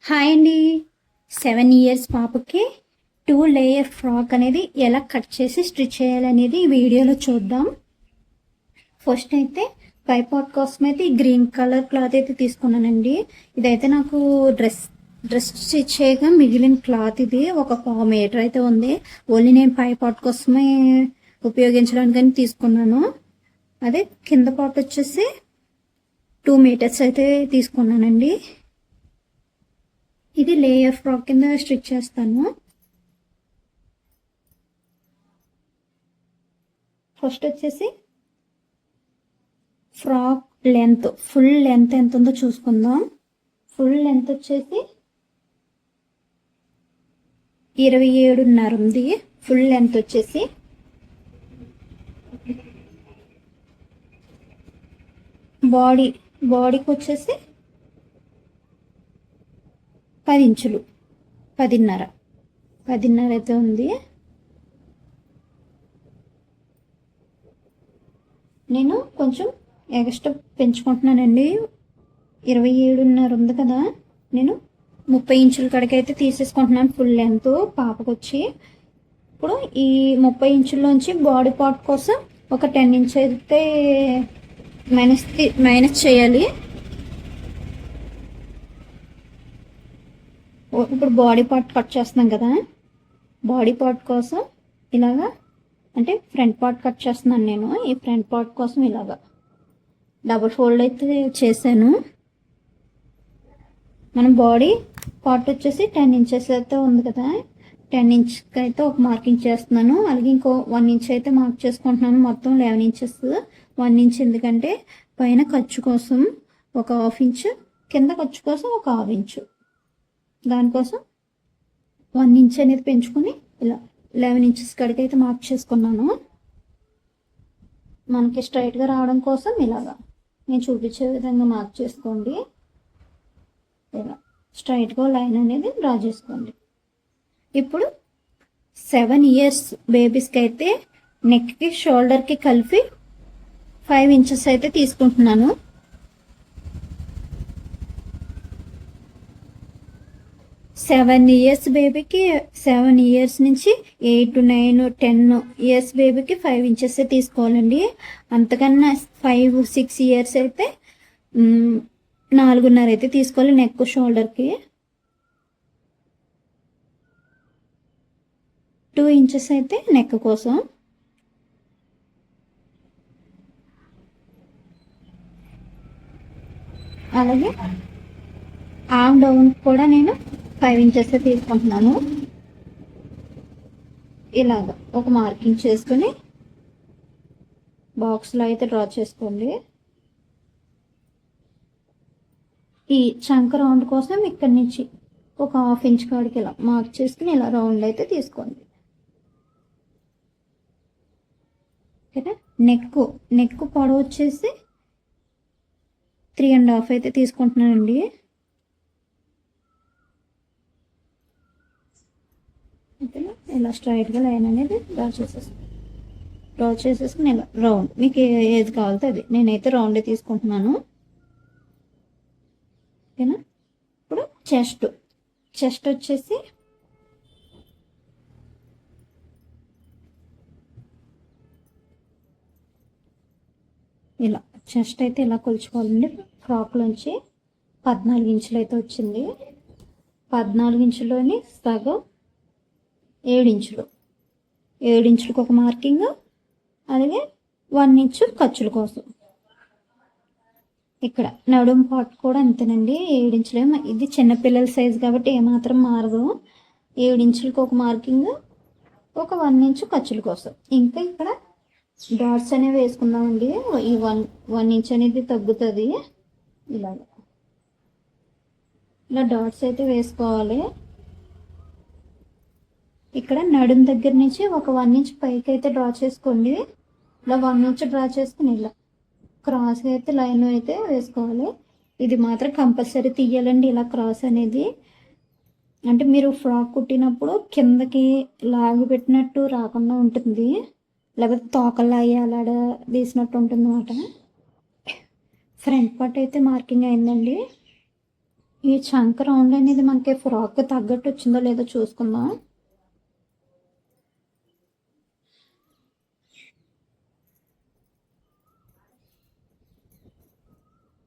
Hi అండి. 7 years పాపకి 2 layer frock అనేది ఎలా కట్ చేసి స్టిచ్ చేయాలనేది ఈ వీడియోలో చూద్దాం. ఫస్ట్ అయితే పైపాట్ కోసం అయితే ఈ గ్రీన్ కలర్ క్లాత్ అయితే తీసుకున్నానండి. ఇదైతే నాకు డ్రెస్ స్టిచ్ చేయగా మిగిలిన క్లాత్. ఇది ఒక 1/4 మీటర్ అయితే ఉంది. ఓన్లీ నేను పైపాట్ కోసమే ఉపయోగించడానికని తీసుకున్నాను. అదే కింద పార్ట్ వచ్చేసి 2 మీటర్స్ అయితే తీసుకున్నానండి. ఇది లేయర్ ఫ్రాక్ కింద స్టిచ్ చేస్తాను. ఫస్ట్ వచ్చేసి ఫ్రాక్ లెంత్, ఫుల్ లెంత్ ఎంత ఉందో చూసుకుందాం. ఫుల్ లెంత్ వచ్చేసి 27.5 ఉంది. ఫుల్ లెంత్ వచ్చేసి బాడీకి వచ్చేసి 10 ఇంచులు, 10.5 అయితే ఉంది. నేను కొంచెం ఎక్స్ట్రా పెంచుకుంటున్నానండి. 27.5 ఉంది కదా, నేను 30 ఇంచుల కడికి అయితే తీసేసుకుంటున్నాను ఫుల్ లెంత్ పాపకు వచ్చి. ఇప్పుడు ఈ 30 ఇంచుల్లోంచి బాడీ పార్ట్ కోసం ఒక 10 ఇంచ్ అయితే మైనస్ చేయాలి. ఇప్పుడు బాడీ పార్ట్ కట్ చేస్తున్నాం కదా, బాడీ పార్ట్ కోసం ఇలాగా, అంటే ఫ్రంట్ పార్ట్ కట్ చేస్తున్నాను నేను. ఈ ఫ్రంట్ పార్ట్ కోసం ఇలాగా డబుల్ ఫోల్డ్ అయితే చేశాను. మనం బాడీ పార్ట్ వచ్చేసి 10 ఇంచెస్ అయితే ఉంది కదా, 10 ఇంచ్కి అయితే ఒక మార్కింగ్ చేస్తున్నాను. అలాగే ఇంకో 1 ఇంచ్ అయితే మార్క్ చేసుకుంటున్నాను. మొత్తం 11 ఇంచెస్. 1 ఇంచ్ ఎందుకంటే పైన ఖర్చు కోసం ఒక 1/2 ఇంచ్, కింద ఖర్చు కోసం ఒక 1/2 ఇంచు. దానికోసం 1 ఇంచ్ అనేది పెంచుకొని ఇలా 11 ఇంచెస్ కడికి అయితే మార్క్ చేసుకున్నాను. మనకి స్ట్రైట్గా రావడం కోసం ఇలాగా నేను చూపించే విధంగా మార్క్ చేసుకోండి. ఇలా స్ట్రైట్గా లైన్ అనేది డ్రా చేసుకోండి. ఇప్పుడు 7 ఇయర్స్ బేబీస్కి అయితే నెక్కి షోల్డర్కి కలిపి 5 ఇంచెస్ అయితే తీసుకుంటున్నాను. 7 ఇయర్స్ బేబీకి, 7 ఇయర్స్ నుంచి 8, 9, 10 ఇయర్స్ బేబీకి 5 ఇంచెస్ తీసుకోవాలండి. అంతకన్నా 5, 6 ఇయర్స్ అయితే 4.5 అయితే తీసుకోవాలి నెక్ షోల్డర్కి. 2 ఇంచెస్ అయితే నెక్ కోసం. అలాగే ఆర్మ్ డౌన్ కూడా నేను 5 ఇంచెస్ తీసుకుంటున్నాను. ఇలాగ ఒక మార్కింగ్ చేసుకుని బాక్స్లో అయితే డ్రా చేసుకోండి. ఈ చంక రౌండ్ కోసం ఇక్కడి నుంచి ఒక 1/2 ఇంచ్ కాడికి ఇలా మార్క్ చేసుకుని ఇలా రౌండ్ అయితే తీసుకోండి. ఓకేనా. నెక్ పొడవు వచ్చేసి 3.5 అయితే తీసుకుంటున్నానండి. ఓకేనా. ఇలా స్ట్రైట్గా లైన్ అనేది డ్రా చేసేసుకుని ఇలా రౌండ్, మీకు ఏది కావాలితే అది. నేనైతే రౌండే తీసుకుంటున్నాను. ఓకేనా. ఇప్పుడు చెస్ట్ వచ్చేసి ఇలా చెస్ట్ అయితే ఇలా కొలుచుకోవాలండి. ఫ్రాక్లోంచి 14 ఇంచులు అయితే వచ్చింది. 14 ఇంచులోని సగం 7 ఇంచులు, 7 ఇంచులకు ఒక మార్కింగ్. అలాగే 1 ఇంచు ఖర్చుల కోసం. ఇక్కడ నడుం పార్ట్ కూడా అంతేనండి, 7 ఇంచులే. ఇది చిన్నపిల్లల సైజు కాబట్టి ఏమాత్రం మారదు. 7 ఇంచులకు ఒక మార్కింగ్, ఒక 1 ఇంచు ఖర్చుల కోసం. ఇంకా ఇక్కడ డాట్స్ అనేవి వేసుకుందామండి. ఈ 1 ఇంచ్ అనేది తగ్గుతుంది. ఇలా డాట్స్ అయితే వేసుకోవాలి. ఇక్కడ నడుం దగ్గర నుంచి ఒక 1 ఇంచ్ పైకి అయితే డ్రా చేసుకోండి. ఇలా 1 ఇంచ్ డ్రా చేసుకుని ఇలా క్రాస్ అయితే లైన్ అయితే వేసుకోవాలి. ఇది మాత్రం కంపల్సరీ తీయాలండి, ఇలా క్రాస్ అనేది. అంటే మీరు ఫ్రాక్ కుట్టినప్పుడు కిందకి లాగి పెట్టినట్టు రాకుండా ఉంటుంది, లేకపోతే తోకలాగి అలాడ తీసినట్టు ఉంటుంది అన్నమాట. ఫ్రంట్ పార్ట్ అయితే మార్కింగ్ అయిందండి. ఈ చంక రౌండ్ అనేది మనకి ఫ్రాక్ తగ్గట్టు వచ్చిందో లేదో చూసుకుందాం.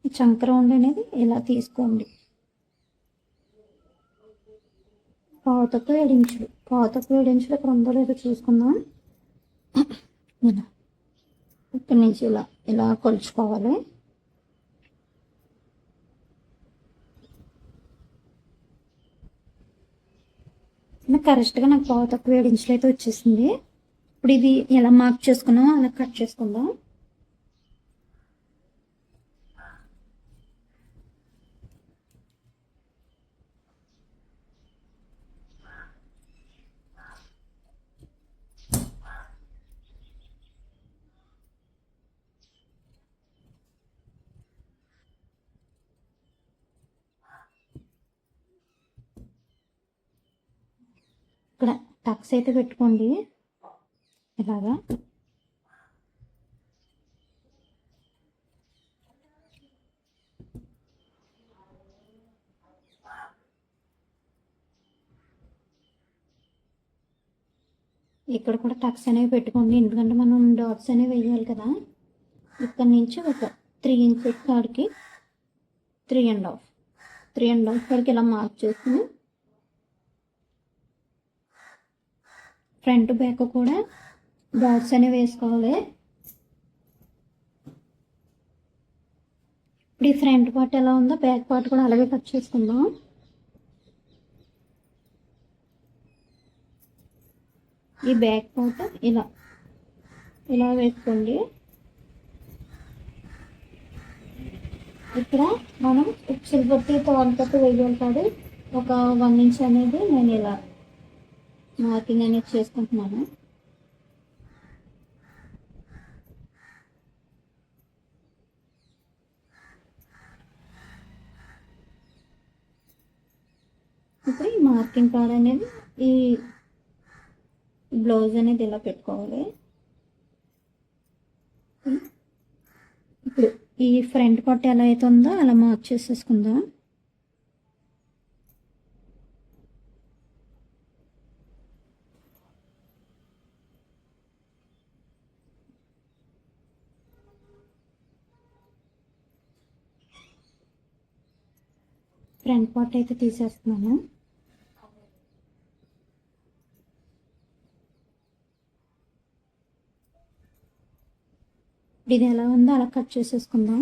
ఈ చంక రౌండ్ అనేది ఇలా తీసుకోండి. పావుతకు 7 ఇంచులు, పావుతకు 7 ఇంచులు ఇక్కడ ఉందో లేదో చూసుకుందాం. ఇలా ఇక్కడి నుంచి ఇలా ఇలా కొలుచుకోవాలి. కరెక్ట్గా నాకు పావుతకు 7 ఇంచులు అయితే వచ్చేసింది. ఇప్పుడు ఇది ఎలా మార్క్ చేసుకున్నామో అలా కట్ చేసుకుందాం. ఇక్కడ టక్స్ అయితే పెట్టుకోండి ఇలాగా. ఇక్కడ కూడా టక్స్ అనేవి పెట్టుకోండి, ఎందుకంటే మనం డాట్స్ అనేవి వేయాలి కదా. ఇక్కడ నుంచి ఒక 3 ఇంచెస్ కాడికి 3.5 కాడికి ఇలా మార్క్ చేసుకుని ఫ్రంట్ బ్యాక్ కూడా డాట్స్ అనేవి వేసుకోవాలి. ఇప్పుడు ఈ ఫ్రంట్ పార్ట్ ఎలా ఉందో బ్యాక్ పార్ట్ కూడా అలాగే కట్ చేసుకుందాం. ఈ బ్యాక్ పార్ట్ ఇలా ఇలా వేసుకోండి. ఇక్కడ మనం ఉక్సులు బట్టి తోలుపట్టు వేయాలి కాదు, ఒక 1 ఇంచ్ అనేది నేను ఇలా మార్కింగ్ అనేది చేసుకుంటున్నాను. ఇప్పుడు ఈ మార్కింగ్ కార్డ్ అనేది ఈ బ్లౌజ్ అనేది ఇలా పెట్టుకోవాలి. ఇప్పుడు ఈ ఫ్రంట్ పార్ట్ ఎలా అయితే ఉందో అలా మార్క్ చేసేసుకుందాం. ఫ్రంట్ పార్ట్ అయితే తీసేస్తున్నాను. ఇది ఎలా ఉందో అలా కట్ చేసేసుకుందాం.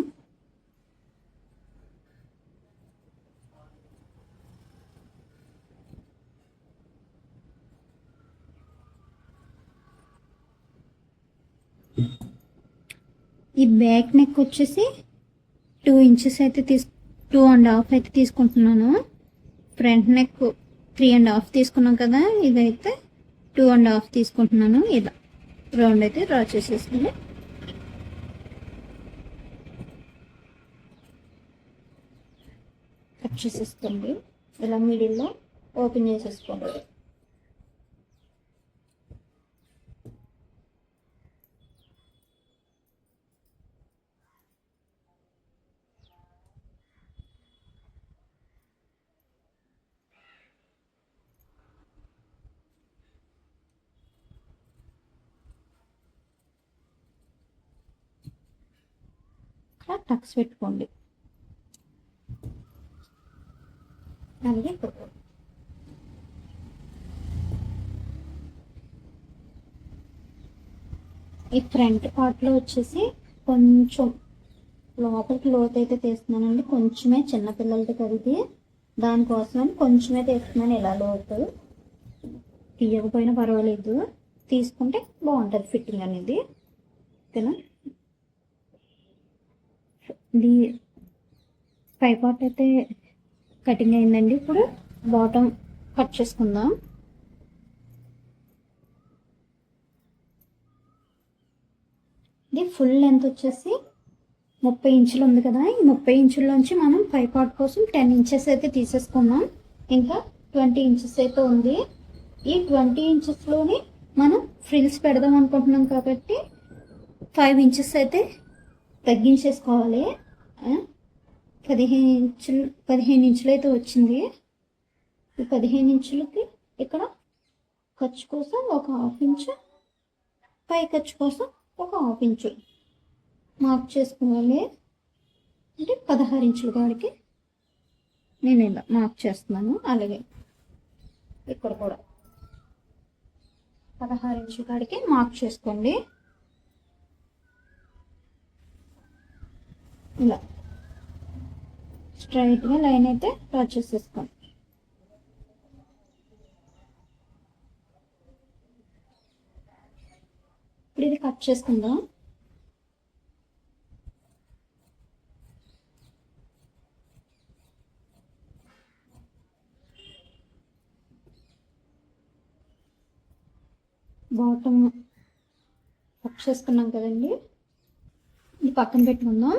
ఈ బ్యాక్ నెక్ వచ్చేసి 2 ఇంచెస్ అయితే 2.5 అయితే తీసుకుంటున్నాను. ఫ్రంట్ నెక్ 3.5 తీసుకున్నాం కదా, ఇదైతే 2.5 తీసుకుంటున్నాను. ఇలా రౌండ్ అయితే డ్రా చేసేసుకుని కట్ చేసేసుకోండి. ఇలా మిడిల్లో ఓపెన్ చేసేసుకోండి. టక్స్ పెట్టుకోండి. అలాగే ఈ ఫ్రంట్ పార్ట్లో వచ్చేసి కొంచెం లోపలికి లోతు అయితే తీస్తున్నానండి. కొంచెమే, చిన్నపిల్లలది కడిగి దానికోసమని కొంచెమే తీస్తున్నాను. ఇలా లోతు తీయకపోయినా పర్వాలేదు, తీసుకుంటే బాగుంటుంది ఫిట్టింగ్ అనేది. ఓకేనా, ఇది పై పార్ట్ అయితే కటింగ్ అయిందండి. ఇప్పుడు బాటమ్ కట్ చేసుకుందాం. ఇది ఫుల్ లెంత్ వచ్చేసి 30 ఇంచులు ఉంది కదా, ఈ 30 ఇంచుల్లోంచి మనం పై పార్ట్ కోసం 10 ఇంచెస్ అయితే తీసేసుకున్నాం. ఇంకా 20 ఇంచెస్ అయితే ఉంది. ఈ 20 ఇంచెస్లోని మనం ఫ్రిల్స్ పెడదాం అనుకుంటున్నాం కాబట్టి 5 ఇంచెస్ అయితే తగ్గించేసుకోవాలి. 15 ఇంచులు అయితే వచ్చింది. ఈ 15 ఇంచులకి ఇక్కడ ఖర్చు కోసం ఒక హాఫ్ ఇంచు, పై ఖర్చు కోసం ఒక హాఫ్ ఇంచు మార్క్ చేసుకోవాలి. అంటే 16 ఇంచుల కాడికి నేను ఇలా మార్క్ చేస్తున్నాను. అలాగే ఇక్కడ కూడా 16 ఇంచుల కాడికి మార్క్ చేసుకోండి. ఇలా స్ట్రైట్గా లైన్ అయితే డ్రా చేసేసుకోండి. ఇప్పుడు ఇది కట్ చేసుకుందాం. బాటమ్ కట్ చేసుకున్నాం కదండి, ఇది పక్కన పెట్టుకుందాం.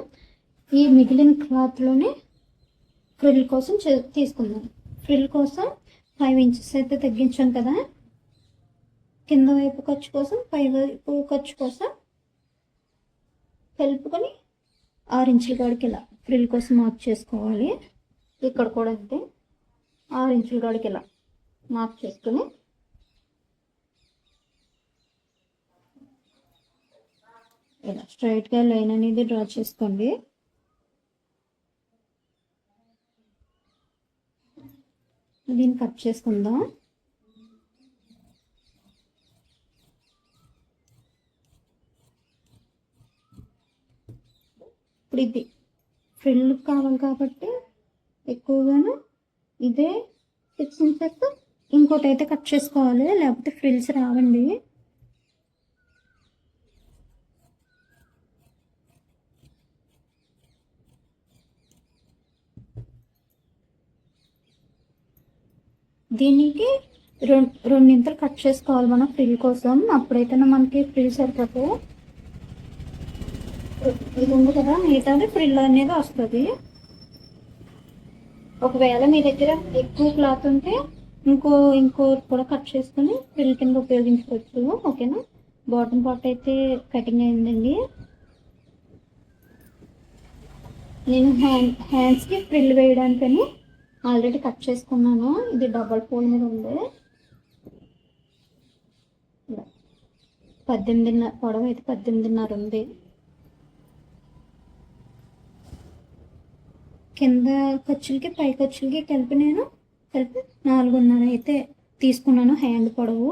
ఈ మిగిలిన క్లాత్లోనే ఫ్రిల్ కోసం తీసుకుందాం. ఫ్రిల్ కోసం 5 ఇంచెస్ అయితే తగ్గించాం కదా, కింద వైపు ఖర్చు కోసం పై వైపు ఖర్చు కోసం కలుపుకొని 6 ఇంచుల కాడికి ఇలా ఫ్రిల్ కోసం మార్క్ చేసుకోవాలి. ఇక్కడ కూడా అంతే 6 ఇంచుల కాడికి ఇలా మార్క్ చేసుకుని ఇలా స్ట్రైట్గా లైన్ అనేది డ్రా చేసుకోండి. దీన్ని కట్ చేసుకుందాం. ఇప్పుడు ఇది ఫ్రిల్ కావాలి కాబట్టి ఎక్కువగాను ఇదే 6 ఇంచెస్ ఇంకోటి అయితే కట్ చేసుకోవాలి, లేకపోతే ఫ్రిల్స్ రావండి. దీనికి రెండింతలు కట్ చేసుకోవాలి మనం ఫ్రిల్ కోసం, అప్పుడైతేనే మనకి ఫ్రిల్ సరిపోతాయి. ఇది ఉంది కదా, మిగతాది ఫ్రిల్ అనేది వస్తుంది. ఒకవేళ మీ దగ్గర ఎక్కువ క్లాత్ ఉంటే ఇంకో కూడా కట్ చేసుకుని ఫ్రిల్ కింద ఉపయోగించుకోవచ్చు. ఓకేనా. బాటమ్ పార్ట్ అయితే కటింగ్ అయిందండి. నేను హ్యాండ్స్కి ఫ్రిల్ వేయడానికని ఆల్రెడీ కట్ చేసుకున్నాను. ఇది డబల్ ఫోల్డ్ మీద ఉంది. 18.5 పొడవు అయితే 18.5 ఉంది. కింద ఖర్చులకి పై ఖర్చులకి కలిపి 4.5 అయితే తీసుకున్నాను హ్యాండ్ పొడవు.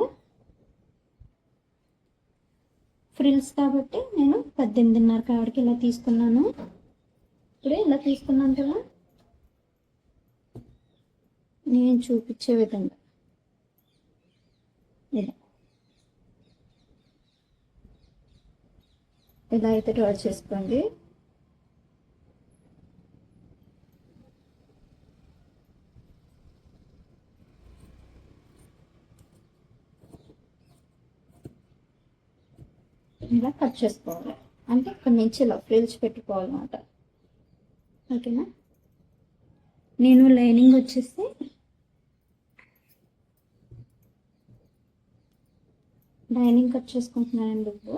ఫ్రిల్స్ కాబట్టి నేను 18.5 కాడికి ఇలా తీసుకున్నాను. ఇప్పుడే ఇలా తీసుకున్నాను కదా, నేను చూపించే విధంగా ఇలా అయితే డ్రా చేసుకోండి. ఇలా కట్ చేసుకోవాలి. అంటే ఇక్కడ నుంచి ఇలా ఫ్రిల్స్ పెట్టుకోవాలన్నమాట. ఓకేనా. నేను లైనింగ్ వచ్చేసి లైనింగ్ కట్ చేసుకుంటున్నానండి. ఇప్పుడు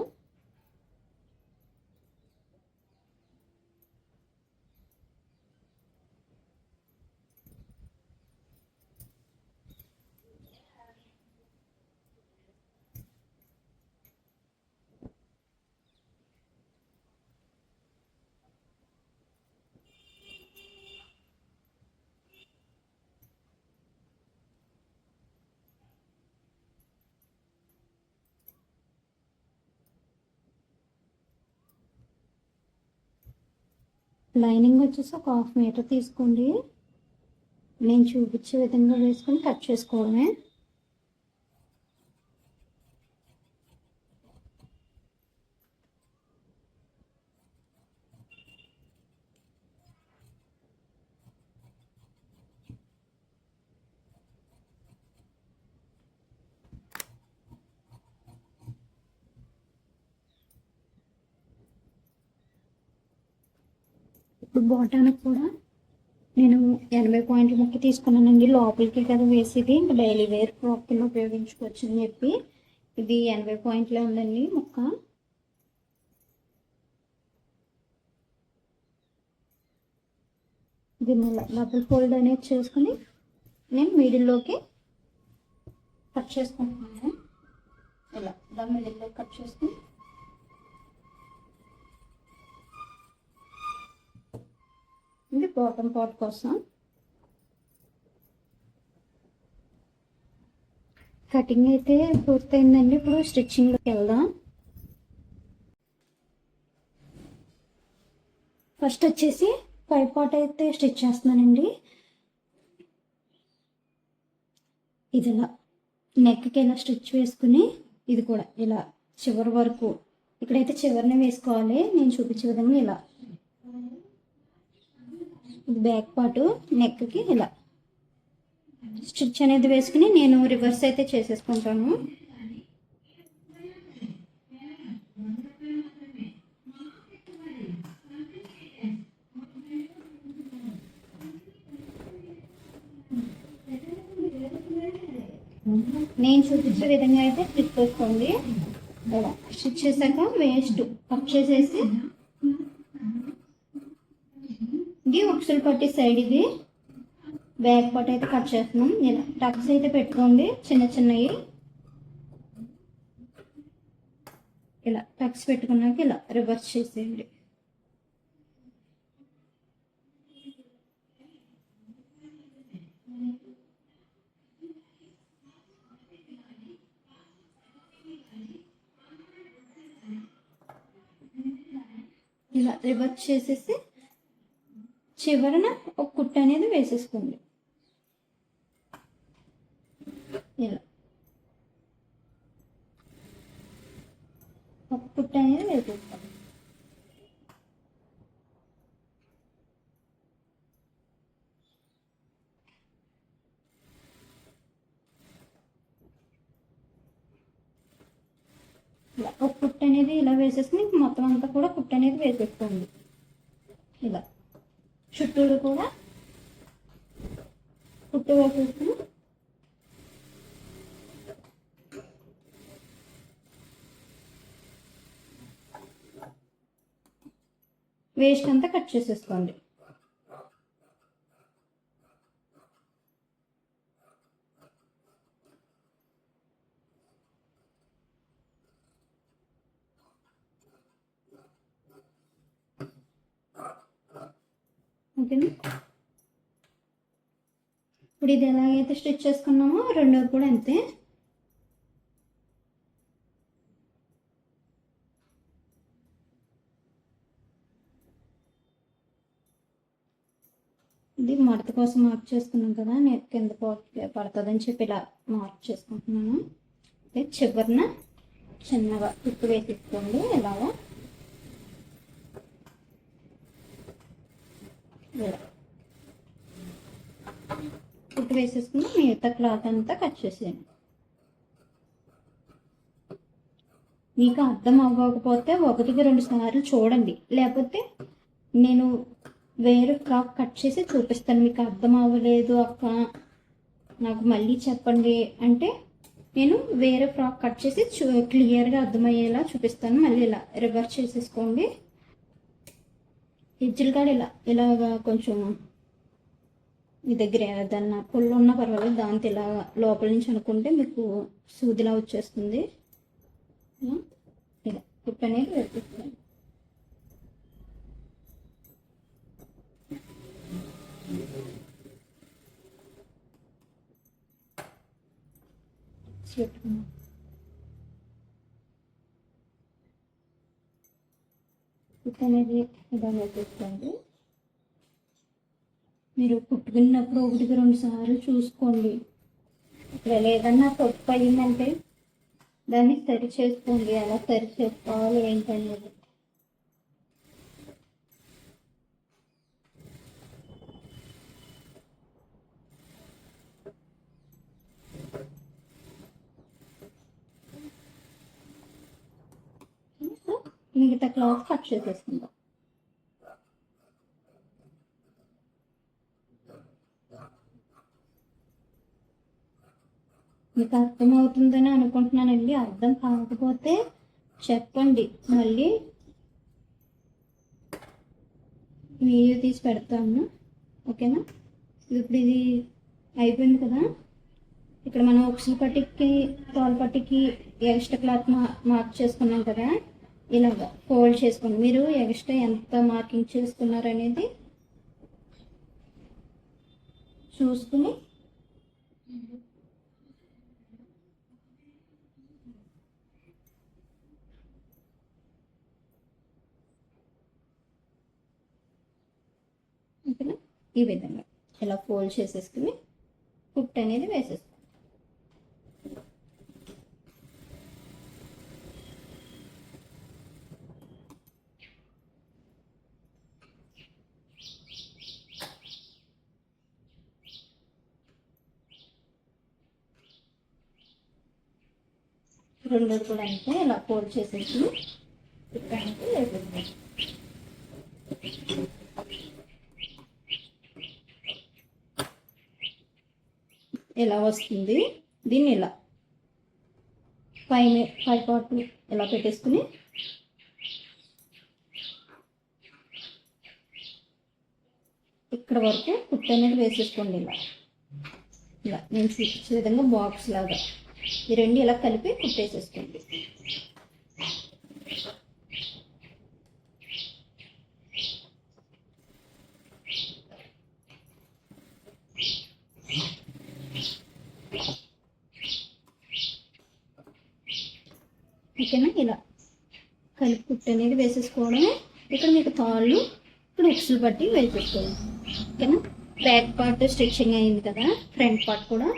లైనింగ్ వచ్చేసి ఒక 1/2 మీటర్ తీసుకోండి. నేను చూపించే విధంగా వేసుకొని కట్ చేసుకోవడమే. ఇప్పుడు బాటానికి కూడా నేను 80 పాయింట్ల ముక్క తీసుకున్నానండి. లోపలికి కదా వేసేది, ఇంకా డైలీ వేర్ ఫ్రాక్ కింద ఉపయోగించుకోవచ్చు అని చెప్పి ఇది 80 పాయింట్లే ఉందండి ముక్క. దీన్ని ఇలా డబుల్ ఫోల్డ్ అనేది చేసుకుని నేను మిడిల్లోకి కట్ చేసుకుంటున్నాను. ఇలా మిడిల్లో కట్ చేసుకుని ఇది బాటమ్ పార్ట్ కోసం కటింగ్ అయితే పూర్తయిందండి. ఇప్పుడు స్టిచ్చింగ్లోకి వెళ్దాం. ఫస్ట్ వచ్చేసి పై పార్ట్ అయితే స్టిచ్ చేస్తున్నానండి. ఇది ఇలా నెక్కి ఇలా స్టిచ్ వేసుకుని ఇది కూడా ఇలా చివరి వరకు ఇక్కడైతే చివరిని వేసుకోవాలి. నేను చూపించే విధంగా ఇలా ఇది బ్యాక్ పార్ట్ నెక్కి ఇలా స్టిచ్ అనేది వేసుకుని నేను రివర్స్ అయితే చేసేసుకుంటాను. నేను చూపించే విధంగా అయితే స్టిచ్ చేసుకోండి. స్టిచ్ చేశాక వేస్ట్ కట్ చేసేసి ఇది ఉక్సులు పట్టి సైడ్ ఇది బ్యాక్ పార్ట్ అయితే కట్ చేస్తున్నాం. ఇలా టక్స్ అయితే పెట్టుకోండి చిన్న చిన్నవి. ఇలా టక్స్ పెట్టుకున్నాక ఇలా రివర్స్ చేసేయండి. ఇలా రివర్స్ చేసేసి చివరన ఒక కుట్ట అనేది వేసేసుకోండి. ఇలా ఒక కుట్ట అనేది వేసేసుకోండి. ఇలా ఒక కుట్ట అనేది ఇలా వేసేసుకుని మొత్తం అంతా కూడా కుట్ట అనేది వేసేసుకోండి. ఇలా చుట్టూరు కూడా కుట్టు వేసేసుకుని వేస్ట్ అంతా కట్ చేసేసుకోండి. ఓకేనా? ఇప్పుడు ఇది ఎలాగైతే స్టిచ్ చేసుకున్నామో రెండోది కూడా అంతే. ఇది మడత కోసం మార్క్ చేసుకున్నాం కదా, నేను కింద పడుతుందని చెప్పి ఇలా మార్క్ చేసుకుంటున్నాను. చివరిన చిన్నగా ఉప్పు వేసేసుకోండి. ఇలాగా ఉప్పు వేసేసుకుని మిగతా క్లాత్ అంతా కట్ చేసేయండి. మీకు అర్థం అవ్వకపోతే 1-2 సార్లు చూడండి, లేకపోతే నేను వేరే ఫ్రాక్ కట్ చేసి చూపిస్తాను. మీకు అర్థం అవ్వలేదు అక్క నాకు మళ్ళీ చెప్పండి అంటే నేను వేరే ఫ్రాక్ కట్ చేసి క్లియర్గా అర్థమయ్యేలా చూపిస్తాను. మళ్ళీ ఇలా రివర్స్ చేసేసుకోండి. ఎడ్జిల్ కాడ ఇలాగా కొంచెం మీ దగ్గర ఏదన్నా పుల్లు ఉన్నా పర్వాలేదు, దాంతో ఇలా లోపల నుంచి అనుకుంటే మీకు సూదిలా వచ్చేస్తుంది. ఇలా కుట్టు అనేది వేసేసుకోండి. కుట్టు అనేది ఇలా వేసేసుకోండి. మీరు కుట్టుకున్నప్పుడు 1-2 సార్లు చూసుకోండి. ఇక్కడ ఏదన్నా తప్పు అయిందంటే దాన్ని సరి చేసుకోండి. ఎలా సరి చేసుకోవాలి ఏంటనేది. మిగతా క్లాత్ కట్ చేసేసుకుందాం. మీకు అర్థమవుతుందని అనుకుంటున్నానండి. అర్థం కాకపోతే చెప్పండి, మళ్ళీ వీడియో తీసి పెడతాను. ఓకేనా. ఇప్పుడు ఇది అయిపోయింది కదా. ఇక్కడ మనం ఉక్సుల పట్టికి తోలు పట్టికి ఎక్స్ట్రా క్లాత్ మార్క్ చేసుకున్నాం కదా, ఇలాగా ఫోల్డ్ చేసుకోండి. మీరు ఎక్స్ట్రా ఎంత మార్కింగ్ చేసుకున్నారు అనేది చూసుకుని ఓకేనా. ఈ విధంగా ఇలా ఫోల్డ్ చేసేసుకుని కుట్ అనేది వేసేసుకోండి. రెండోది కూడా అంతే, ఇలా ఫోల్డ్ చేసేసి కుట్ అనేది వేసేసుకోండి. ఇలా వస్తుంది. దీన్ని ఇలా పై పార్ట్ ఇలా పెట్టేసుకుని ఇక్కడ వరకు కుట్ అనేది వేసేసుకోండి. ఇలా ఇలా నేను చూపించే విధంగా బాక్స్ లాగా ఈ రెండు ఇలా కలిపి కుట్టేసేసుకోండి. ఓకేనా. ఇలా కలిపి కుట్టు అనేది వేసేసుకోవడమే. ఇక్కడ మీకు తాళ్ళు ఇక్కడ ఉక్సులు పట్టి వేసేసుకోండి. ఓకేనా. బ్యాక్ పార్ట్ స్టిచ్చింగ్ అయింది కదా, ఫ్రంట్ పార్ట్ కూడా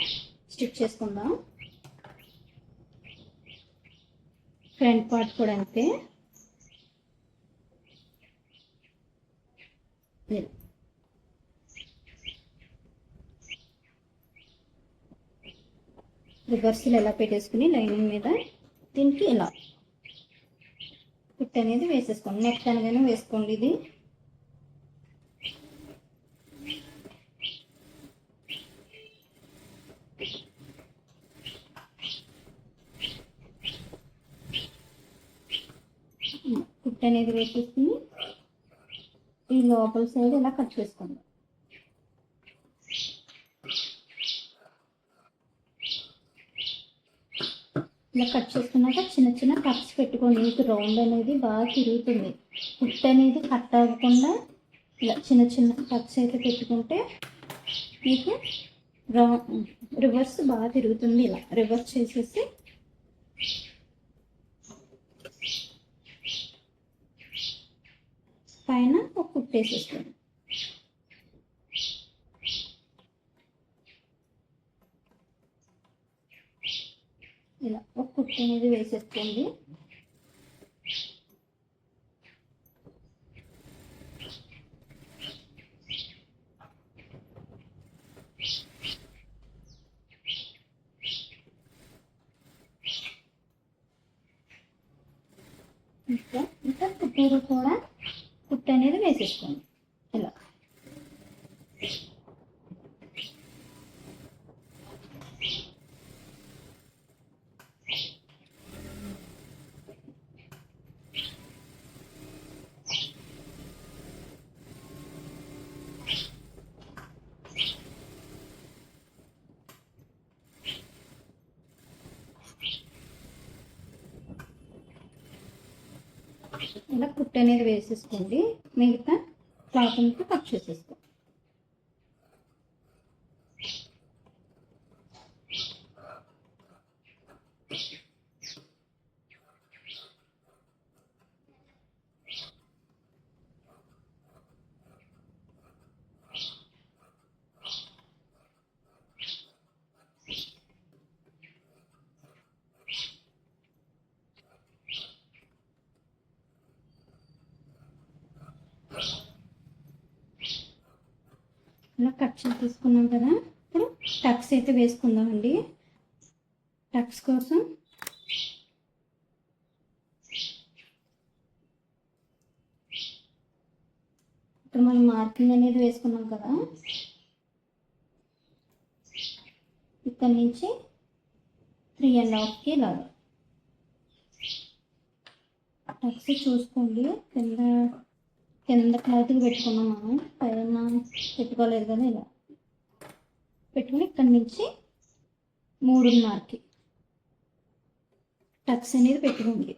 స్టిచ్ చేసుకుందాం. ఫ్రంట్ పార్ట్ కూడా అంతే. రివర్స్లు ఎలా పెట్టేసుకుని లైనింగ్ మీద దీనికి ఇలా కుట్ అనేది వేసేసుకోండి. నెక్ అనగానే వేసుకోండి. ఇది కుట్ అనేది వేసేసుకుని ఈ లోపల సైడ్ ఇలా కట్ చేసుకోండి. ఇలా కట్ చేసుకున్నాక చిన్న చిన్న కట్స్ పెట్టుకోండి. మీకు రౌండ్ అనేది బాగా తిరుగుతుంది. కుట్ అనేది కట్ అవ్వకుండా ఇలా చిన్న చిన్న కట్స్ అయితే పెట్టుకుంటే మీకు రివర్స్ బాగా తిరుగుతుంది. ఇలా రివర్స్ చేసేసి పైన ఒక కుట్ వేసేసుకోండి. ఇలా ఒక కుట్ అనేది వేసేసుకోండి. ఇంకా చుట్టూరు కూడా కుట్ అనేది వేసేసుకోండి. ఇలా ఇలా కుట్ అనేది వేసేసుకోండి. మిగతా క్లాత్ అంతా కట్ చేసేసుకోండి. ఇలా కట్ చేసి తీసుకున్నాం కదా. ఇప్పుడు టక్స్ అయితే వేసుకుందామండి. టక్స్ కోసం ఇప్పుడు మనం మార్కింగ్ అనేది వేసుకున్నాం కదా, ఇక్కడ నుంచి 3.5కి ఇలాగా టక్స్ చూసుకోండి. కింద కింద క్లాత్కి పెట్టుకున్నాం, మనం పైన పెట్టుకోలేదు కదా. ఇలా పెట్టుకుని ఇక్కడి నుంచి 3:30కి టక్స్ అనేది పెట్టుకోండి.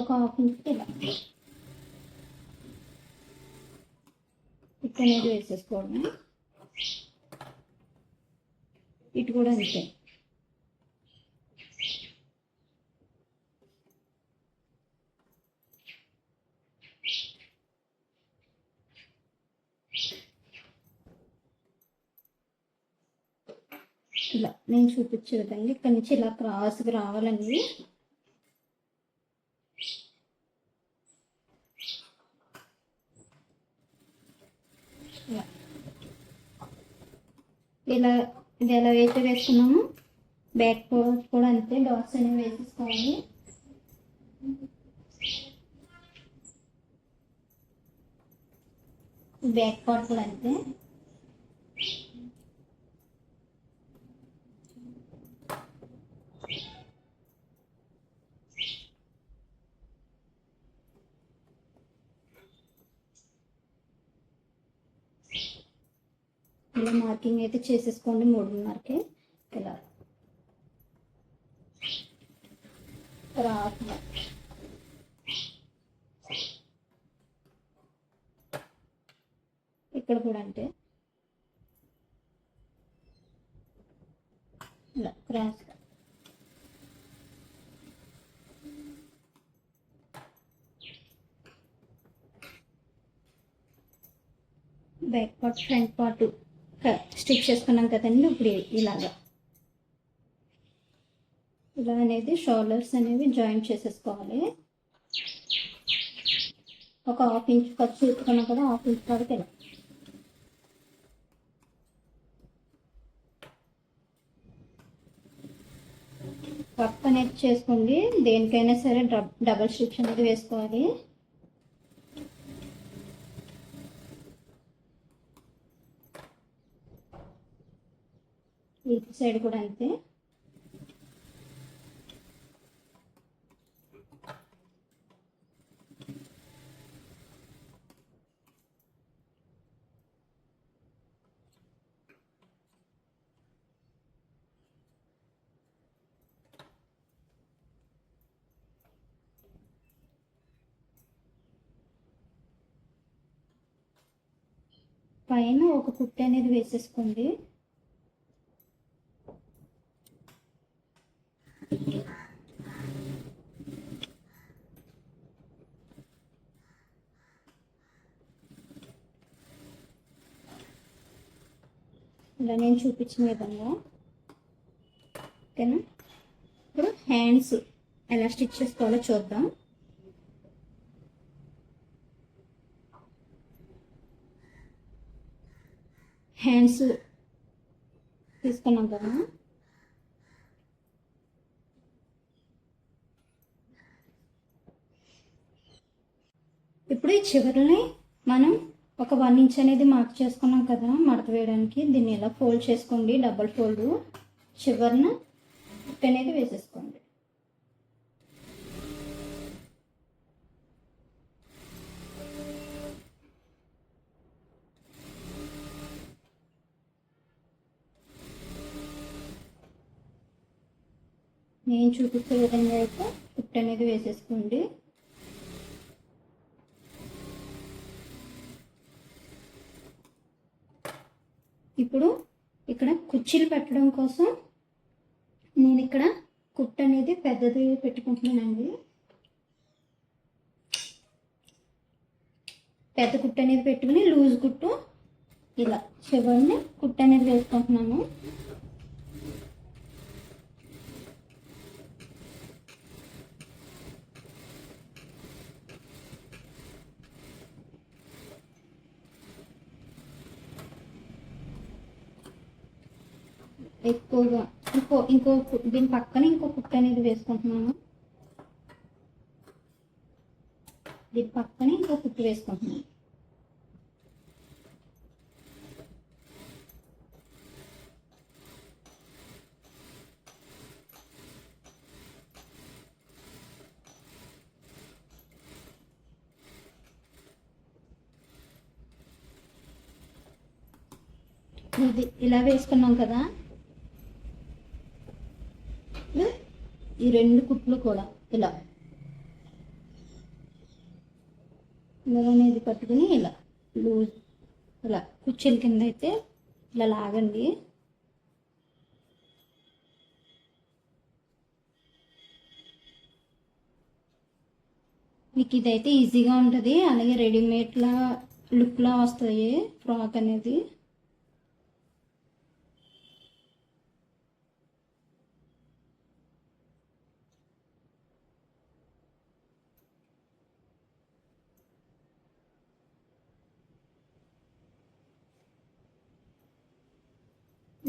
ఒక హాఫ్ ఇంచ్కి ఇలా ఇటు అనేది వేసేసుకోవడం. ఇటు కూడా అంతే. ఇలా నేను చూపించే విధంగా ఇక్కడి నుంచి ఇలా క్రాస్గా రావాలండి. ఇలా ఇది ఎలా అయితే వేసుకున్నాము, బ్యాక్ పార్ట్ కూడా అంతే డాట్స్ అనేవి వేసేసుకోవాలి. బ్యాక్ పార్ట్ కూడా అంతే. ఇలా మార్కింగ్ అయితే చేసేసుకోండి 3:30కి. ఇలా క్రాస్ ఇక్కడ కూడా అంటే ఇలా cross. Back part front part stitch చేసుకున్నాం కదండి. ఇప్పుడు ఇలా అనేది షోల్డర్స్ అనేవి జాయింట్ చేసేసుకోవాలి. ఒక హాఫ్ ఇంచ్ ఖర్చు ఎత్తుకున్నాం కదా, హాఫ్ ఇంచ్ వరకు ఇలా వర్క్ అనేది చేసుకోండి. దేనికైనా సరే డబల్ స్టిచ్ అనేది వేసుకోవాలి. ఈ సైడ్ కూడా అంతే. పైన ఒక కుట్టు అనేది వేసేసుకోండి. ఇలా నేను చూపించిన విధంగా. ఓకేనా? ఇప్పుడు హ్యాండ్స్ ఎలా స్టిచ్ చేసుకోవాలో చూద్దాం. హ్యాండ్స్ తీసుకున్నాం కదా, ఇప్పుడు ఈ చివరిని మనం ఒక 1 ఇంచ్ అనేది మార్క్ చేసుకున్నాం కదా మడత వేయడానికి. దీన్ని ఇలా ఫోల్డ్ చేసుకోండి, డబల్ ఫోల్డ్. చివరిన కుట్టు అనేది వేసేసుకోండి. నేను చూపించే విధంగా అయితే కుట్టు అనేది వేసేసుకోండి. ఇప్పుడు ఇక్కడ కుర్చీలు పెట్టడం కోసం నేను ఇక్కడ కుట్టు అనేది పెద్దది పెట్టుకుంటున్నానండి. పెద్ద కుట్టు అనేది పెట్టుకుని లూజ్ కుట్టు ఇలా చివరిని కుట్టు అనేది వేసుకుంటున్నాను. ఎక్కువగా ఇంకో దీని పక్కన ఇంకో కుట్టు అనేది వేసుకుంటున్నాను. దీని పక్కన ఇంకో కుట్టు వేసుకుంటున్నాను. ఇది ఇలా వేసుకున్నాం కదా, ఈ రెండు కుట్లు కూడా ఇలా అనేది పట్టుకుని ఇలా లూజ్ ఇలా కుర్చీల కింద అయితే ఇలా లాగండి. మీకు ఇదైతే ఈజీగా ఉంటుంది, అలాగే రెడీమేడ్లా లుక్లా వస్తాయి ఫ్రాక్ అనేది.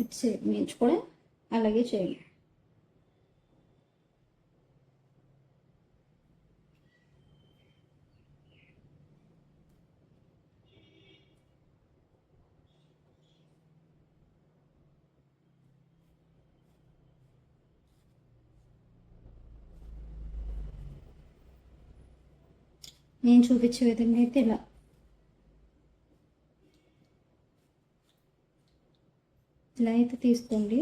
ఇటు సైడ్ నుంచి కూడా అలాగే చేయండి. నేను చూపించే విధంగా అయితే ఇలా అయితే తీసుకోండి.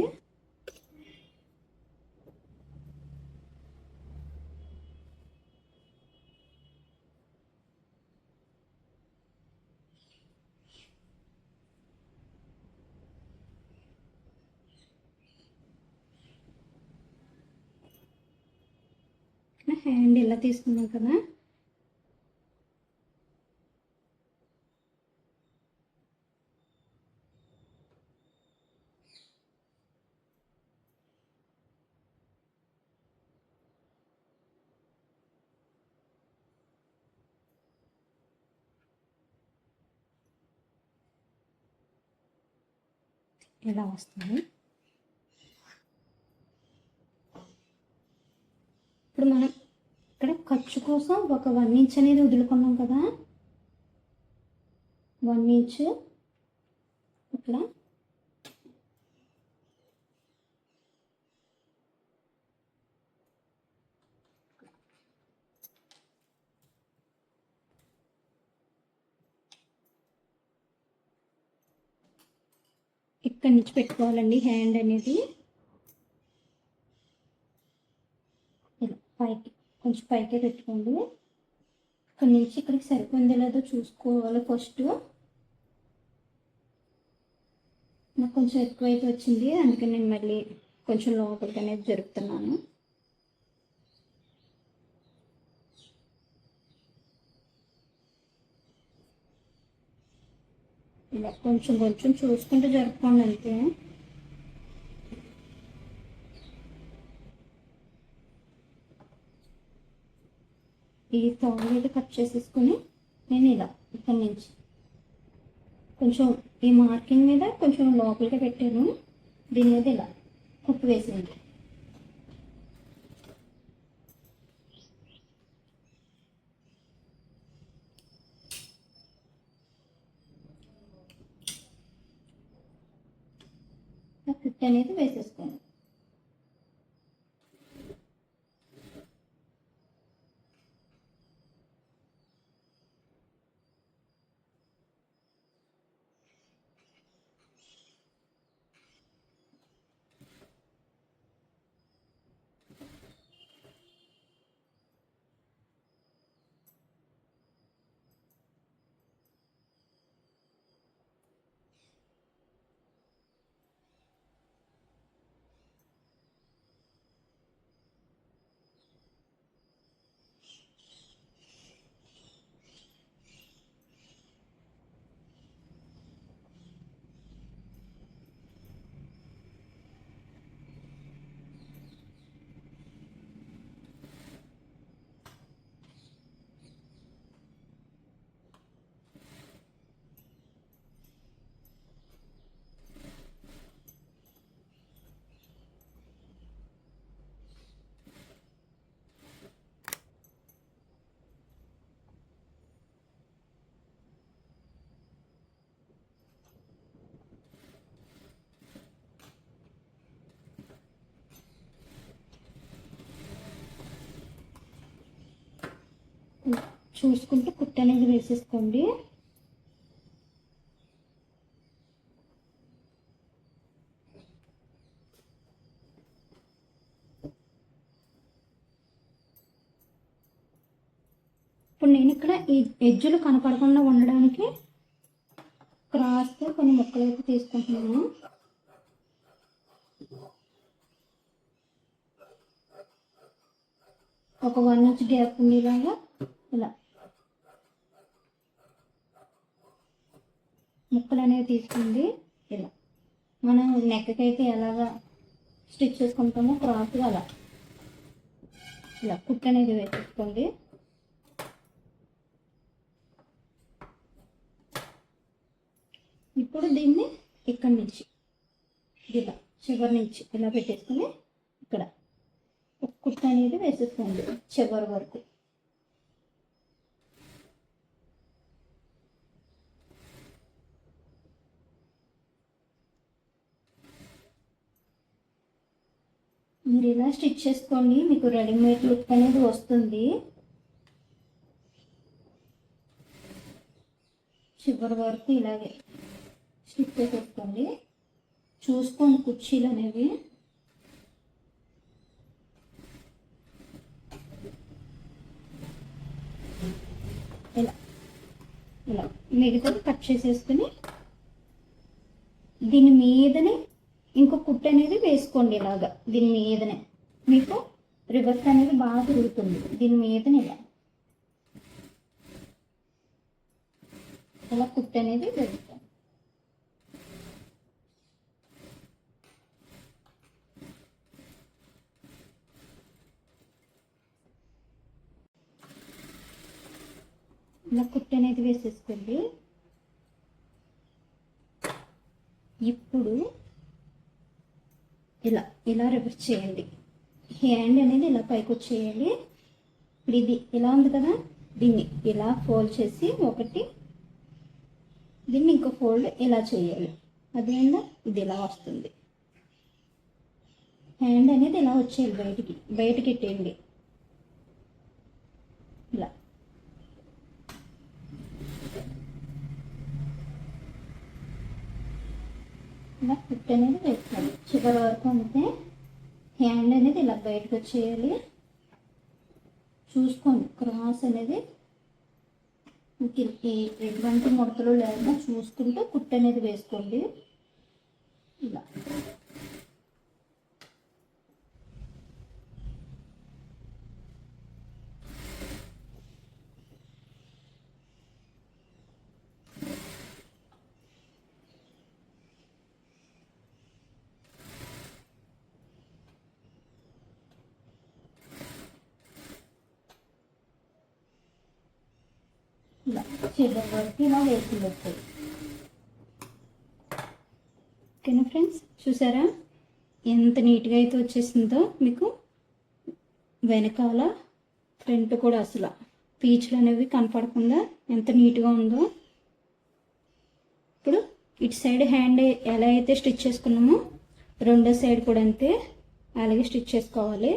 హ్యాండ్ ఇలా తీసుకున్నాం కదా, ఇలా వస్తుంది. ఇప్పుడు మనం ఇక్కడ ఖర్చు కోసం ఒక 1 ఇంచ్ అనేది వదులుకున్నాం కదా, 1 ఇంచ్ ఇట్లా ఇక్కడి నుంచి పెట్టుకోవాలండి. హ్యాండ్ అనేది ఇలా పైకి కొంచెం పైకే పెట్టుకోండి. ఇక్కడి నుంచి ఇక్కడికి సరిపోయిందో లేదో చూసుకోవాలి ఫస్ట్. నాకు కొంచెం ఎక్కువైతే వచ్చింది, అందుకని నేను మళ్ళీ కొంచెం లోపలికి అనేది జరుపుతున్నాను. ఇలా కొంచెం కొంచెం చూసుకుంటూ జరుపుకోండి అంతే. ఈ తోలు అయితే కట్ చేసేసుకుని నేను ఇలా ఇక్కడి నుంచి కొంచెం ఈ మార్కింగ్ మీద కొంచెం లోపలికి పెట్టాను, దీని మీద ఇలా కుట్టు వేసింది. కుట్టు అనేది వేసేసుకోండి. చూసుకుంటూ కుట్టు అనేది వేసేసుకోండి. ఇప్పుడు నేను ఇక్కడ ఈ ఎడ్జులు కనపడకుండా ఉండడానికి క్రాస్గా కొన్ని ముక్కలు అయితే తీసుకుంటున్నాను. ఒక 1 ఇంచ్ గ్యాప్ ఉండేలాగా ఇలా ముక్కలు అనేవి తీసుకుంది. ఇలా మనం నెక్కకి అయితే ఎలాగా స్టిచ్ చేసుకుంటామో క్రాస్గా అలా ఇలా కుట్టు అనేది వేసేసుకోండి. ఇప్పుడు దీన్ని ఇక్కడి నుంచి ఇలా చివరి నుంచి ఇలా పెట్టేసుకుని ఇక్కడ ఒక కుట్టు అనేది వేసేసుకోండి చివరి వరకు. మీరు ఇలా స్టిచ్ చేసుకోండి, మీకు రెడీమేడ్ లుక్ అనేది వస్తుంది. చివరి వరకు ఇలాగే స్టిచ్ చేసేసుకోండి. చూసుకోండి కుర్చీలు అనేవి. ఇలా ఇలా మిగతాది కట్ చేసేసుకుని దీని మీదనే ఇంకో కుట్టు అనేది వేసుకోండి. ఇలాగా దీని మీదనే మీకు రివర్స్ అనేది బాగా తిరుగుతుంది. దీని మీదనే ఇలా కుట్టు అనేది వేసుకోండి. ఇలా కుట్టు అనేది వేసేసుకోండి. ఇప్పుడు ఇలా ఇలా రివర్స్ చేయండి. హ్యాండ్ అనేది ఇలా పైకి వచ్చేయండి. ఇప్పుడు ఇది ఇలా ఉంది కదా, దీన్ని ఇలా ఫోల్డ్ చేసి ఒకటి, దీన్ని ఇంకో ఫోల్డ్ ఇలా చేయాలి. అదేందా ఇది ఇలా వస్తుంది. హ్యాండ్ అనేది ఇలా వచ్చేయాలి, బయటికి ఇట్టేయండి. ఇలా ఇలా కుట్టు అనేది వేసుకోవాలి చివరి వరకు. అంతే, హ్యాండ్ అనేది ఇలా బయటకు వచ్చేయాలి. చూసుకోండి క్రాస్ అనేది ఎటువంటి ముడతలు లేకుండా చూసుకుంటూ కుట్టు అనేది వేసుకోండి. ఇలా ఇలా చివరి వరకు ఇలా వేసి వస్తాయి. ఓకేనా ఫ్రెండ్స్, చూసారా ఎంత నీట్గా అయితే వచ్చేసిందో. మీకు వెనకాల ఫ్రంట్ కూడా అసలు పీచులు అనేవి కనపడకుండా ఎంత నీట్గా ఉందో. ఇప్పుడు ఇటు సైడ్ హ్యాండ్ ఎలా అయితే స్టిచ్ చేసుకున్నామో రెండో సైడ్ కూడా అంతే అలాగే స్టిచ్ చేసుకోవాలి.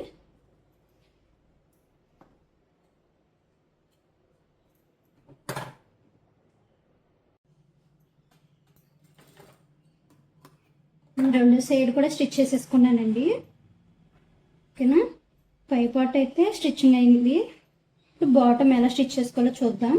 రెండు సైడ్ కూడా స్టిచ్ చేసేసుకున్నానండి. ఓకేనా, పై పార్ట్ అయితే స్టిచ్చింగ్ అయింది. ఇప్పుడు బాటమ్ ఎలా స్టిచ్ చేసుకోవాలో చూద్దాం.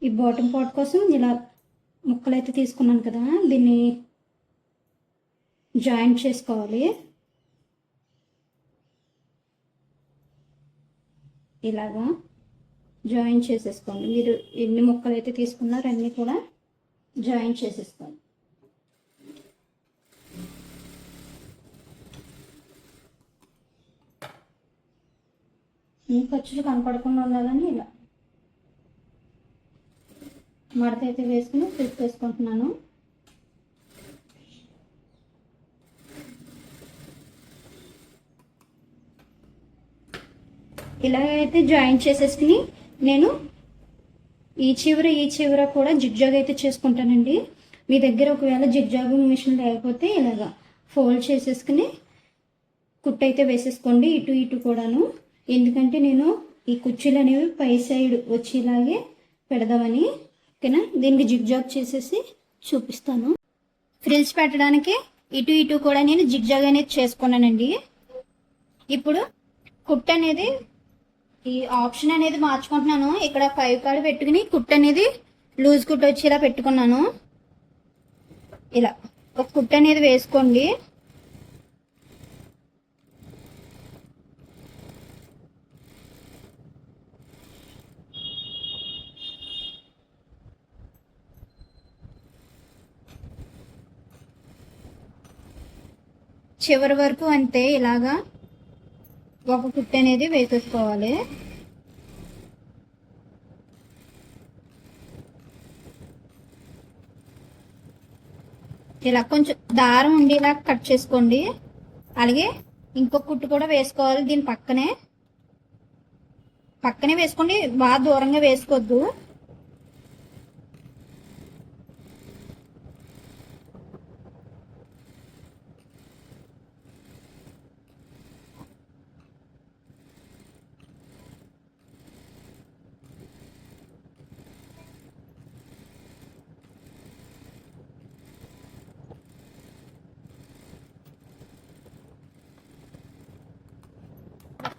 ఈ బాటమ్ పార్ట్ కోసం ఇలా ముక్కలు అయితే తీసుకున్నాను కదా, దీన్ని జాయింట్ చేసుకోవాలి. ఇలాగా జాయింట్ చేసేసుకోండి. మీరు ఎన్ని ముక్కలు అయితే తీసుకున్నారో అన్నీ కూడా జాయింట్ చేసేసుకోండి. ఖర్చులు కనపడకుండా ఉండాలని ఇలా మడత అయితే వేసుకుని ఫిట్ చేసుకుంటున్నాను. ఇలాగైతే జాయింట్ చేసేసుకుని నేను ఈ చివర కూడా జిగ్జాగ్ అయితే చేసుకుంటానండి. మీ దగ్గర ఒకవేళ జిగ్జాగ్ మిషన్ లేకపోతే ఇలాగా ఫోల్డ్ చేసేసుకుని కుట్టు అయితే వేసేసుకోండి, ఇటు కూడాను. ఎందుకంటే నేను ఈ కుర్చీలు అనేవి పై సైడ్ వచ్చేలాగే పెడదామని. ఓకేనా, దీనికి జిగ్జాగ్ చేసేసి చూపిస్తాను. ఫ్రిల్స్ పెట్టడానికి ఇటు ఇటు కూడా నేను జిగ్జాగ్ అనేది చేసుకున్నానండి. ఇప్పుడు కుట్ అనేది ఈ ఆప్షన్ అనేది మార్చుకుంటున్నాను. ఇక్కడ 5 కాడ పెట్టుకుని కుట్ అనేది లూజ్ కుట్ వచ్చేలా పెట్టుకున్నాను. ఇలా ఒక కుట్ అనేది వేసుకోండి. చివరి వరకు అంతే, ఇలాగా ఒక కుట్టు అనేది వేసేసుకోవాలి. ఇలా కొంచెం దారం ఉండేలా కట్ చేసుకోండి. అలాగే ఇంకొక కుట్టు కూడా వేసుకోవాలి. దీని పక్కనే వేసుకోండి, బాగా దూరంగా వేసుకోవద్దు.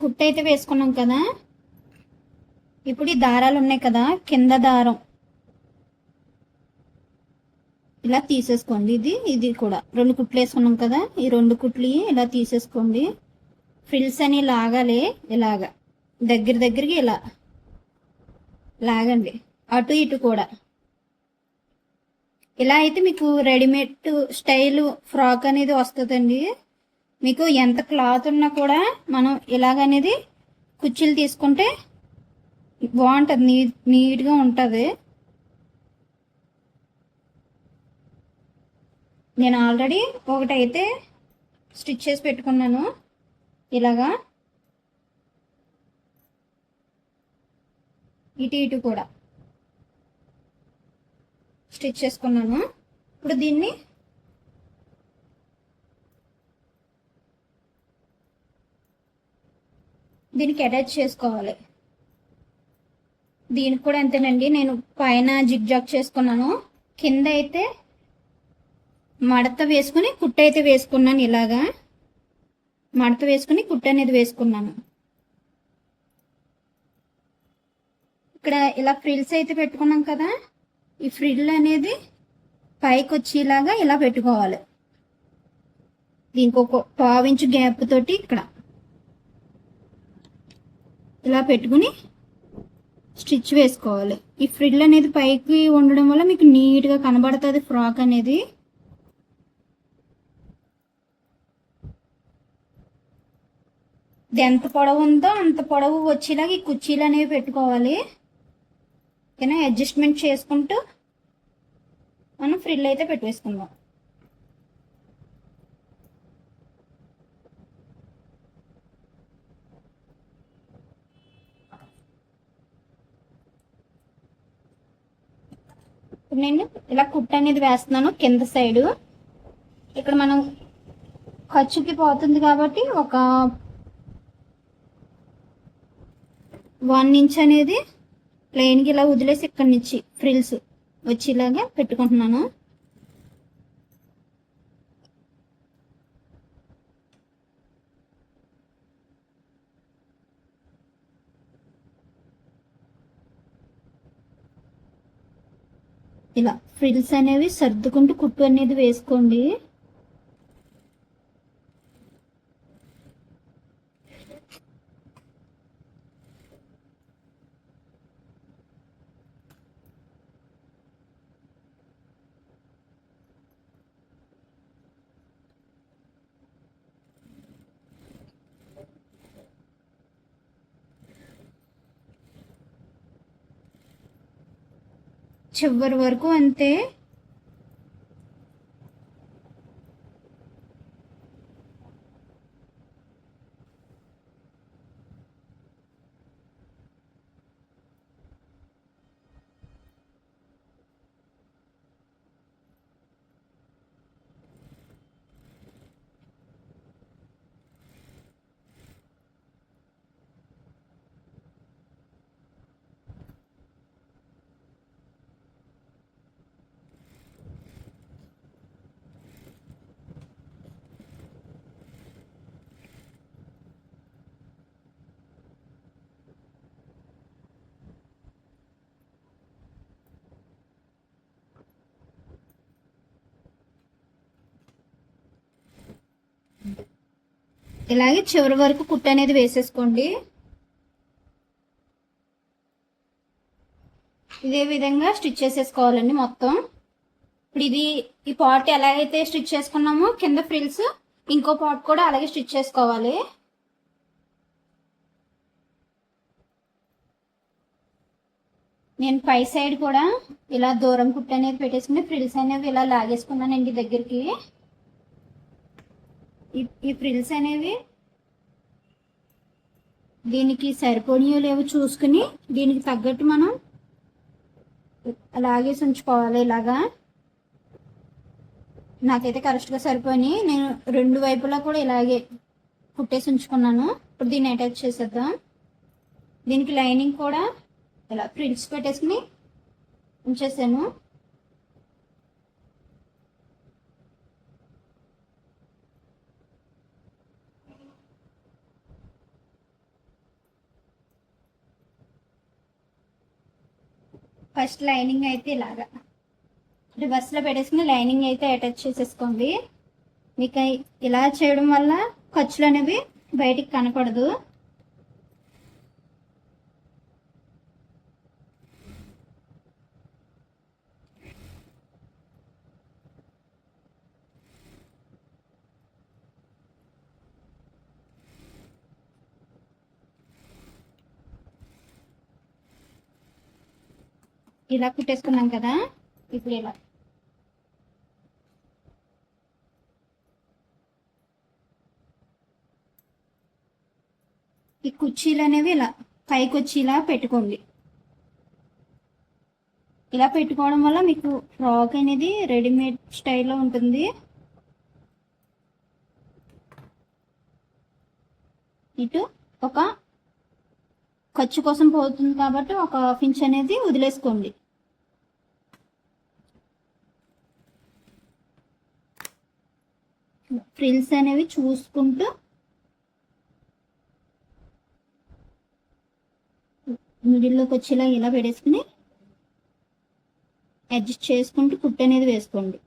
కుట్టు అయితే వేసుకున్నాం కదా. ఇప్పుడు ఈ దారాలు ఉన్నాయి కదా, కింద దారం ఇలా తీసేసుకోండి. ఇది కూడా 2 కుట్లు వేసుకున్నాం కదా, ఈ 2 కుట్లు ఇలా తీసేసుకోండి. ఫ్రిల్స్ అని లాగాలి. ఇలాగా దగ్గరికి ఇలా లాగండి, అటు ఇటు కూడా. ఇలా అయితే మీకు రెడీమేడ్ స్టైల్ ఫ్రాక్ అనేది వస్తుందండి. మీకు ఎంత క్లాత్ ఉన్నా కూడా మనం ఇలాగనేది కుర్చీలు తీసుకుంటే బాగుంటుంది, నీట్గా ఉంటుంది. నేను ఆల్రెడీ ఒకటైతే స్టిచ్ చేసి పెట్టుకున్నాను. ఇలాగా ఇటు ఇటు కూడా స్టిచ్ చేసుకున్నాను. ఇప్పుడు దీనికి అటాచ్ చేసుకోవాలి. దీనికి కూడా అంతేనండి, నేను పైన జిగ్జాగ్ చేసుకున్నాను, కింద అయితే మడత వేసుకుని కుట్టు అయితే వేసుకున్నాను. ఇలాగా మడత వేసుకుని కుట్టు అనేది వేసుకున్నాను. ఇక్కడ ఇలా ఫ్రిల్స్ అయితే పెట్టుకున్నాం కదా, ఈ ఫ్రిల్ అనేది పైకి వచ్చేలాగా ఇలా పెట్టుకోవాలి. దీనికి ఒక 1/2 ఇంచు గ్యాప్ తోటి ఇక్కడ ఇలా పెట్టుకుని స్టిచ్ వేసుకోవాలి. ఈ ఫ్రిల్ అనేది పైకి ఉండడం వల్ల మీకు నీట్గా కనబడుతుంది ఫ్రాక్ అనేది. ఇది ఎంత పొడవు ఉందో అంత పొడవు వచ్చేలాగా ఈ కుర్చీలు అనేవి పెట్టుకోవాలి. ఓకేనా, అడ్జస్ట్మెంట్ చేసుకుంటూ మనం ఫ్రిల్ అయితే పెట్టేసుకుందాం. నేను ఇలా కుట్టు అనేది వేస్తున్నాను కింద సైడు. ఇక్కడ మనం ఖర్చుకి పోతుంది కాబట్టి ఒక 1 ఇంచ్ అనేది ప్లెయిన్కి ఇలా వదిలేసి ఇక్కడి నుంచి ఫ్రిల్స్ వచ్చేలాగా పెట్టుకుంటున్నాను. ఇలా ఫ్రిల్స్ అనేవి సర్దుకుంటూ కుట్టు అనేది వేసుకోండి. చివరి వరకు అంతే. ఇలాగే చివరి వరకు కుట్టు అనేది వేసేసుకోండి. ఇదే విధంగా స్టిచ్ చేసేసుకోవాలండి మొత్తం. ఇప్పుడు ఈ పార్ట్ ఎలాగైతే స్టిచ్ చేసుకున్నామో కింద ఫ్రిల్స్ ఇంకో పార్ట్ కూడా అలాగే స్టిచ్ చేసుకోవాలి. నేను పై సైడ్ కూడా ఇలా దూరం కుట్టు అనేది పెట్టేసుకుని ఫ్రిల్స్ అనేవి ఇలా లాగేసుకున్నానండి దగ్గరికి. ఈ ఫ్రిల్స్ అనేవి దీనికి సరిపోనియో లేవో చూసుకుని దీనికి తగ్గట్టు మనం లాగేసి ఉంచుకోవాలి. ఇలాగా నాకైతే కరెక్ట్గా సరిపోయి నేను రెండు వైపులా కూడా ఇలాగే కుట్టేసి ఉంచుకున్నాను. ఇప్పుడు దీన్ని అటాచ్ చేసేద్దాం. దీనికి లైనింగ్ కూడా ఇలా ఫ్రిల్స్ పెట్టేసుకుని ఉంచేసాను. ఫస్ట్ లైనింగ్ అయితే ఇలాగా రివర్స్లో పెట్టేసుకుని లైనింగ్ అయితే అటాచ్ చేసేసుకోండి. మీకు ఇలా చేయడం వల్ల ఖర్చులు అనేవి బయటికి కనపడదు. ఇలా కుట్టేసుకున్నాం కదా, ఇప్పుడు ఇలా ఈ కుర్చీలు అనేవి ఇలా పైకి వచ్చి ఇలా పెట్టుకోండి. ఇలా పెట్టుకోవడం వల్ల మీకు ఫ్రాక్ అనేది రెడీమేడ్ స్టైల్లో ఉంటుంది. ఇటు ఒక ఖర్చు కోసం పోతుంది కాబట్టి ఒక హాఫ్ ఇంచ్ అనేది వదిలేసుకోండి. ఫ్రిల్స్ అనేవి చూసుకుంటూ మిడిల్లోకి వచ్చేలా ఇలా పెట్టేసుకుని అడ్జస్ట్ చేసుకుంటూ కుట్టు అనేది వేసుకోండి.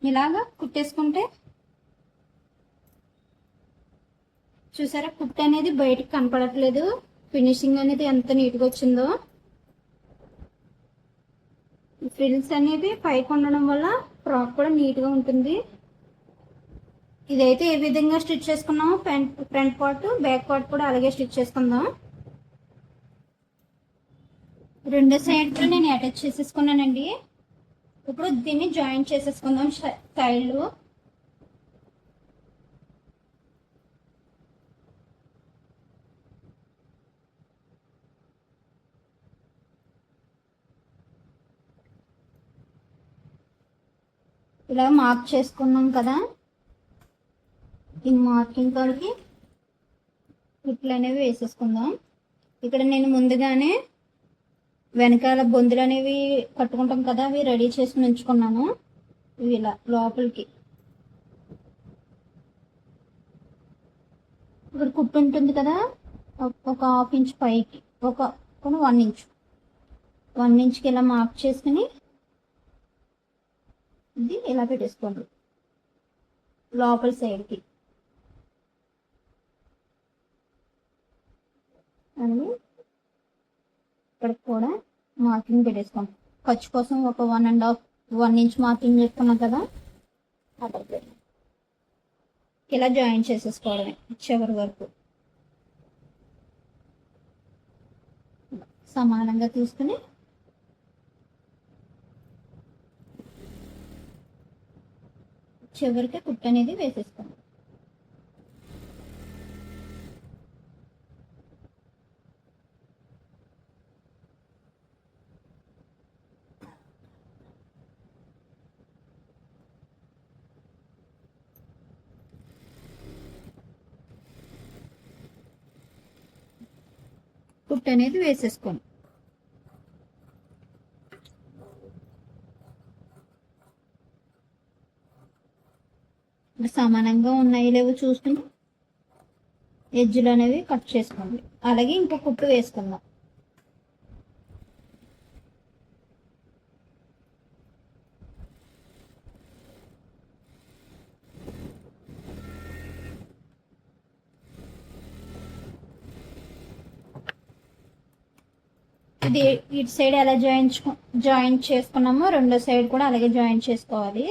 ఇలాగా కుట్టేసుకుంటే చూసారా, కుట్టు అనేది బయటకు కనపడట్లేదు. ఫినిషింగ్ అనేది ఎంత నీట్గా వచ్చిందో. ఫ్రిల్స్ అనేది పైకి ఉండడం వల్ల ఫ్రాక్ కూడా నీట్గా ఉంటుంది. ఇదైతే ఏ విధంగా స్టిచ్ చేసుకున్నామో ఫ్రంట్ పార్ట్ బ్యాక్ పార్ట్ కూడా అలాగే స్టిచ్ చేసుకుందాం. రెండు సైడ్స్ నేను అటాచ్ చేసేసుకున్నానండి. ఇప్పుడు దీన్ని జాయిన్ చేసేసుకుందాం సైడ్లు. ఇలా మార్క్ చేసుకున్నాం కదా, ఈ మార్కింగ్ కాడికి ఇట్లు అనేవి వేసేసుకుందాం. ఇక్కడ నేను ముందుగానే వెనకాల బొందులు అనేవి కట్టుకుంటాం కదా, అవి రెడీ చేసి ఉంచుకున్నాను. ఇవి ఇలా లోపలికి ఇక్కడ కుట్టు ఉంటుంది కదా, ఒక హాఫ్ ఇంచ్ పైకి ఒక 1 ఇంచ్కి ఇలా మార్క్ చేసుకుని ఇది ఇలా పెట్టేసుకోండి లోపల సైడ్కి. అని ఇక్కడ కూడా మార్కింగ్ పెట్టేసుకోండి. ఖర్చు కోసం ఒక 1.5 ఇంచ్ మార్కింగ్ చేసుకున్నాం కదా, అక్కడ ఇలా జాయిన్ చేసేసుకోవడమే చివరి వరకు. సమానంగా తీసుకుని చివరికి కుట్టు అనేది వేసేసుకోండి. కుట్టు అనేది వేసేసుకోండి. సమానంగా ఉన్నాయి లేవో చూసుకుని ఎడ్జ్లు అనేవి కట్ చేసుకోండి. అలాగే ఇంకో కుట్టు వేసుకుందాం. ఇది ఇటు సైడ్ ఎలా జాయింట్ చేసుకున్నామో రెండో సైడ్ కూడా అలాగే జాయింట్ చేసుకోవాలి.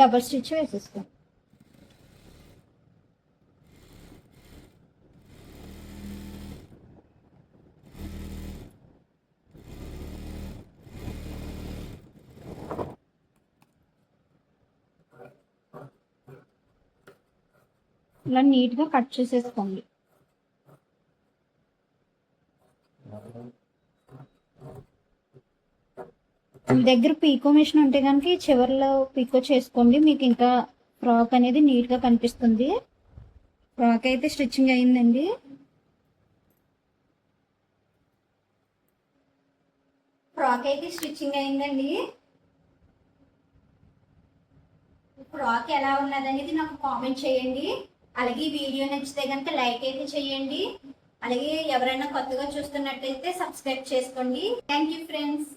డబల్ స్టిచ్ వేసేస్తాం. ఇలా నీట్గా కట్ చేసేసుకోండి. మీ దగ్గర పీకో మిషన్ ఉంటే కనుక ఈ చివరిలో పీకో చేసుకోండి, మీకు ఇంకా ఫ్రాక్ అనేది నీట్గా కనిపిస్తుంది. ఫ్రాక్ అయితే స్టిచ్చింగ్ అయిందండి. ఫ్రాక్ ఎలా ఉన్నదనేది నాకు కామెంట్ చేయండి. అలాగే ఈ వీడియో నచ్చితే కనుక లైక్ అయితే చేయండి. అలాగే ఎవరైనా కొత్తగా చూస్తున్నట్టయితే సబ్స్క్రైబ్ చేసుకోండి. Thank you friends.